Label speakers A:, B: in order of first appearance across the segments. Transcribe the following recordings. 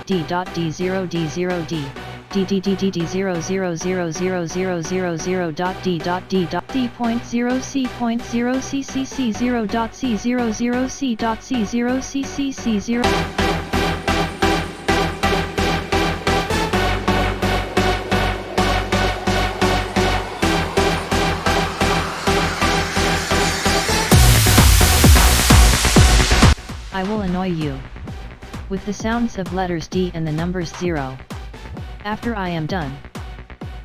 A: D dot D0 D0 D D D D D D 0 0 0 0 0 0 0 dot D dot D dot D point 0 C point 0 C C C 0 dot C 0 0 C dot C 0 C C C 0. I will annoy you with the sounds of letters D and the numbers 0. After I am done,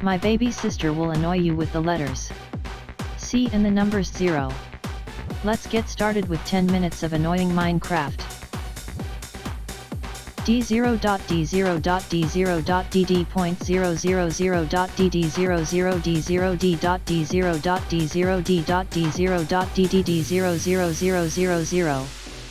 A: my baby sister will annoy you with the letters C and the numbers 0. Let's get started with 10 minutes of annoying Minecraft. D0 dot D0 dot D0 dot DD point 0 0 0 dot DD 0 0 D0 D dot D0 dot D0 D dot D0 dot DDD 0 0 0 0 0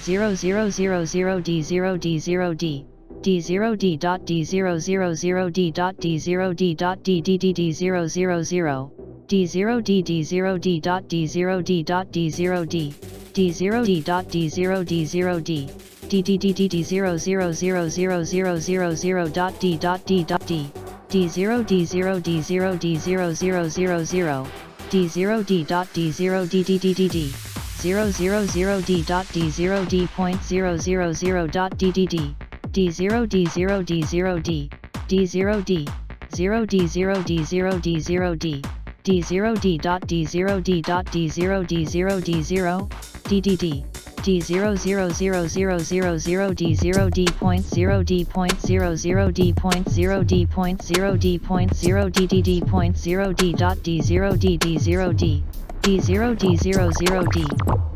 A: 0 0 0 0 D0 D0 D D0 D dot D0 0 0 D dot D0 D dot DDD D 0 0 0 D0 D D0 D dot D0 D dot D0 D D0 D dot D0 D0 D DDD D 0 0 0 0 0 0 0 dot D dot D dot D D0 D0 D0 D0 0 0 0 D0 D dot D0 DDD 0 0 0 D dot D0 D point 0 0 0 dot DDD D0 D0 D0 D D0 D 0 D0 D0 D0 D D0 D dot D0 D dot D0 D0 D0 DDD D0 0 0 0 0 0 D0 D point 0 D point 0 0 D point 0 D point 0 D point 0 DDD point 0 D dot D0 D D0 D D0 D0 0 D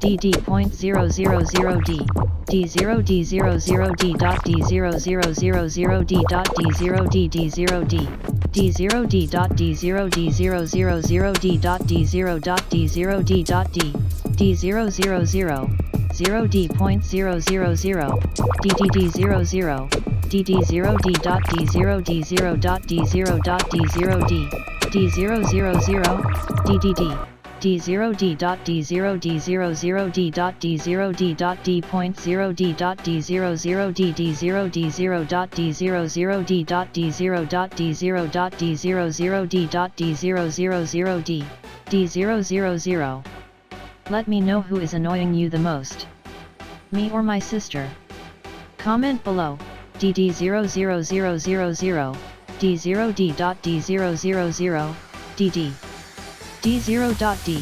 A: DD point 0 0 0 D D0 D0 0 D dot D0 0 0 0 D dot D0 D D0 D D0 D dot D0 D0 0 0 D dot D0 dot D0 D dot D D0 0 0 0 D point 0 0 0 DDD 0 0 DD 0 D dot D0 D0 dot D0 dot D0 D D0 0 0 DDD D0 D dot D0 D0 0 D dot D0 D dot D point 0 D dot D0 0 D D0 D0 dot D0 0 D dot D0 dot D0 dot D0 0 D dot D0 0 0 D D0 0 0. Let me know who is annoying you the most. Me or my sister? Comment below. DD 0 0 0 0 0 D0 D dot D0 0 0 DD D0 dot D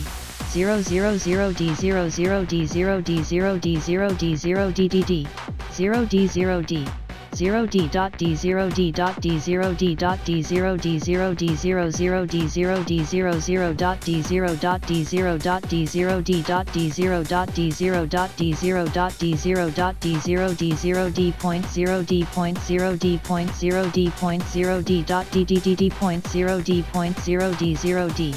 A: 0 0 0 D0 0 D0 D0 D0 D0 DDD 0 D0 D 0 D dot D0 D dot D0 D dot D0 D0 D0 0 D0 D0 0 dot D0 dot D0 dot D0 D dot D0 dot D0 dot D0 dot D0 dot D0 D0 D point 0 D point 0 D point 0 D point 0 D dot DDD point 0 D point 0 D0 D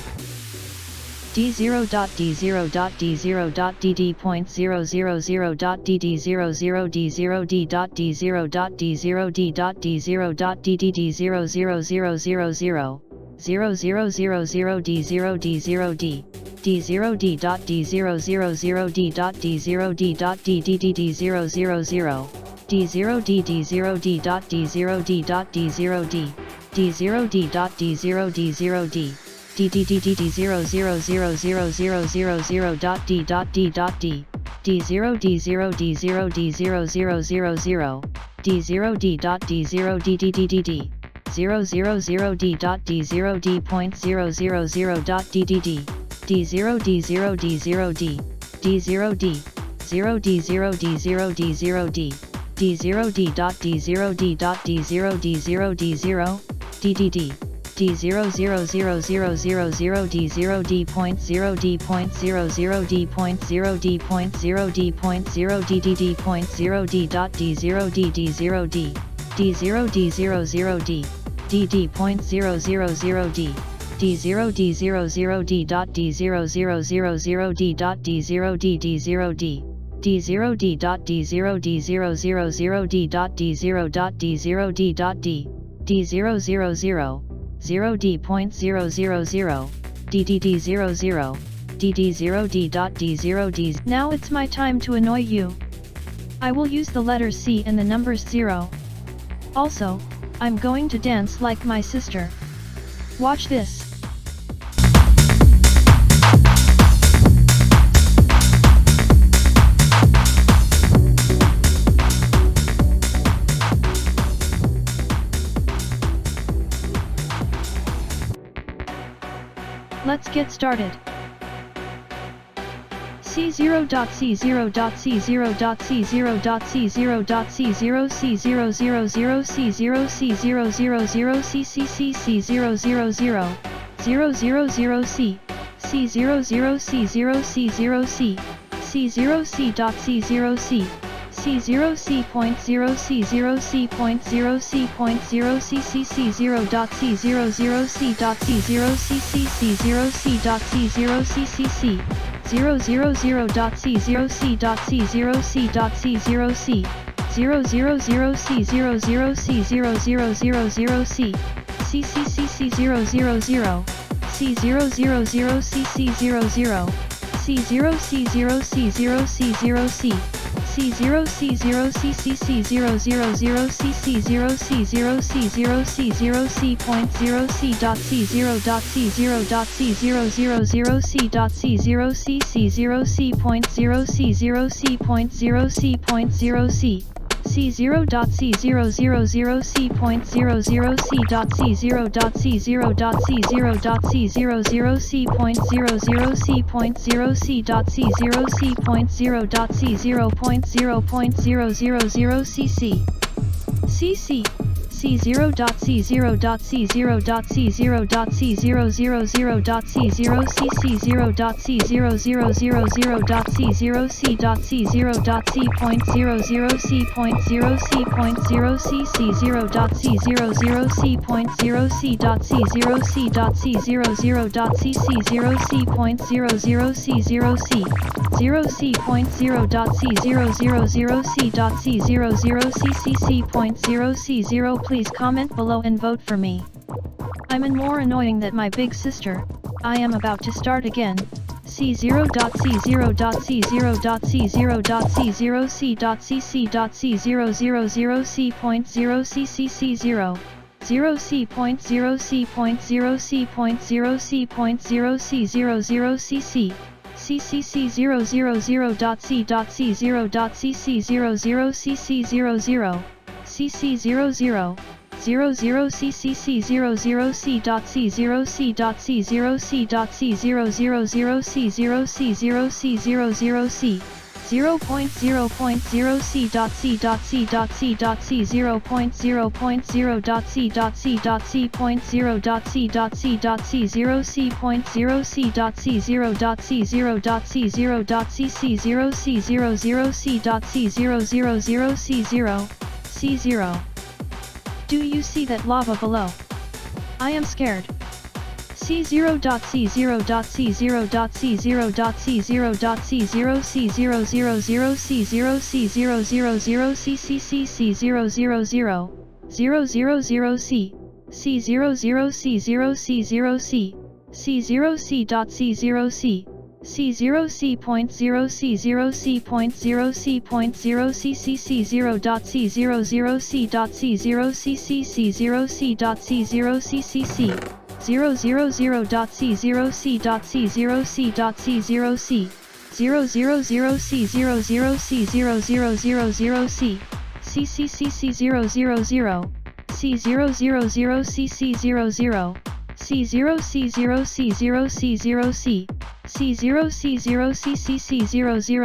A: D0 dot D0 dot D0 dot DD point 0 0 0 dot DD 0 0 D0 D dot D0 dot D0 D dot D0 dot DDD 0 0 0 0 0 0 0 0 0 D0 D0 D D0 D dot D0 0 0 D dot D0 D dot DDD 0 0 0 D0 D D0 D dot D0 D dot D0 D D0 D dot D0 D0 D DDD 0 0 0 0 0 0 0 dot D dot D dot D D0 D0 D0 D0 0 0 0 D0 D dot D0 DDD 0 0 0 D dot D0 D point 0 0 0 dot DDD D0 D0 D0 D D0 D 0 D0 D0 D0 D D0 D dot D0 D dot D0 D0 D0 DDD D0 0 0 0 0 0 D0 D point 0 D point 0 0 D point 0 D point 0 D point 0 DDD point 0 D dot D0 D D0 D D0 D0 0 D DD point 0 0 0 D D0 D0 0 D dot D0 0 0 0 D dot D0 D D0 D D0 D dot D0 D0 0 0 D dot D0 dot D0 D dot D D0 0 0 0 D point 0 0 0 DDD 0 0 DD 0 D dot D0 D. Now it's my time to annoy you. I will use the letter C and the numbers 0. Also, I'm going to dance like my sister. Watch this. Let's get started. Please comment below and vote for me. I'm more annoying than my big sister. I am about to start again. Do you see that lava below? I am scared. C0C0C0C0C0C0C0C0C0C0C0